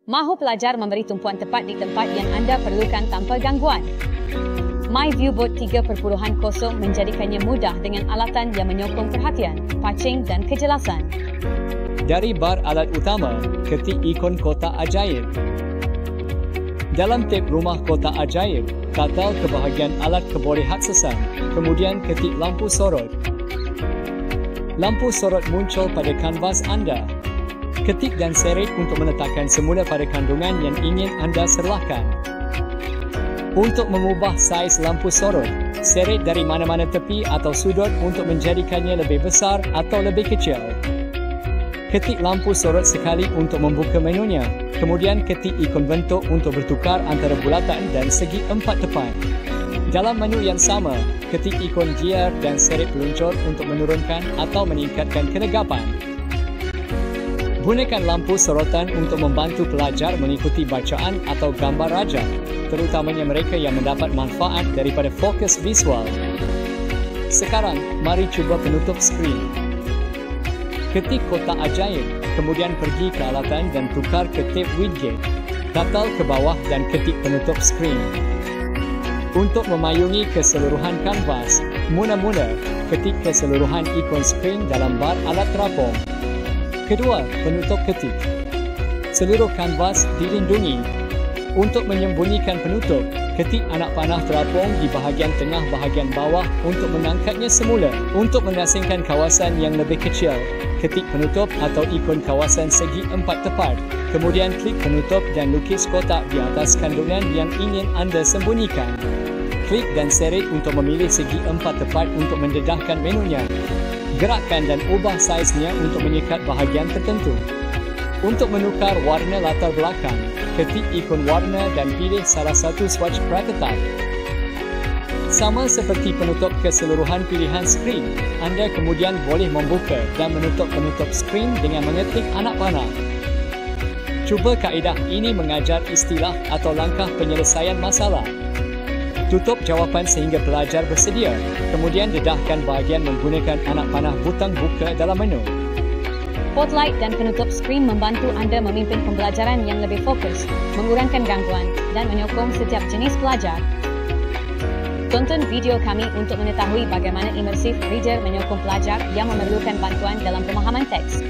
Mahu pelajar memberi tumpuan tepat di tempat yang anda perlukan tanpa gangguan. MyViewBoard 3.0 menjadikannya mudah dengan alatan yang menyokong perhatian, pacing dan kejelasan. Dari bar alat utama, ketik ikon kotak ajaib. Dalam tab rumah kotak ajaib, katal ke bahagian alat kebolehatsesan, kemudian ketik lampu sorot. Lampu sorot muncul pada kanvas anda. Ketik dan seret untuk meletakkan semula pada kandungan yang ingin anda serlahkan. Untuk mengubah saiz lampu sorot, seret dari mana-mana tepi atau sudut untuk menjadikannya lebih besar atau lebih kecil. Ketik lampu sorot sekali untuk membuka menunya, kemudian ketik ikon bentuk untuk bertukar antara bulatan dan segi empat tepat. Dalam menu yang sama, ketik ikon gear dan seret peluncur untuk menurunkan atau meningkatkan kenegapan. Gunakan lampu sorotan untuk membantu pelajar mengikuti bacaan atau gambar raja, terutamanya mereka yang mendapat manfaat daripada fokus visual. Sekarang, mari cuba penutup skrin. Ketik kotak ajaib, kemudian pergi ke alatan dan tukar ke tab widget. Katal ke bawah dan ketik penutup skrin. Untuk memayungi keseluruhan kanvas, mula-mula ketik keseluruhan ikon skrin dalam bar alat terapung. Kedua, penutup ketik. Seluruh kanvas dilindungi. Untuk menyembunyikan penutup, ketik anak panah terapung di bahagian tengah bahagian bawah untuk mengangkatnya semula. Untuk mengasingkan kawasan yang lebih kecil, ketik penutup atau ikon kawasan segi empat tepat. Kemudian klik penutup dan lukis kotak di atas kandungan yang ingin anda sembunyikan. Klik dan seret untuk memilih segi empat tepat untuk mendedahkan menunya. Gerakkan dan ubah saiznya untuk menyekat bahagian tertentu. Untuk menukar warna latar belakang, ketik ikon warna dan pilih salah satu swatch prototype. Sama seperti penutup keseluruhan pilihan skrin, anda kemudian boleh membuka dan menutup penutup skrin dengan mengetik anak panah. Cuba kaedah ini mengajar istilah atau langkah penyelesaian masalah. Tutup jawapan sehingga pelajar bersedia, kemudian dedahkan bahagian menggunakan anak panah butang buka dalam menu. Spotlight dan penutup skrin membantu anda memimpin pembelajaran yang lebih fokus, mengurangkan gangguan dan menyokong setiap jenis pelajar. Tonton video kami untuk mengetahui bagaimana imersif reader menyokong pelajar yang memerlukan bantuan dalam pemahaman teks.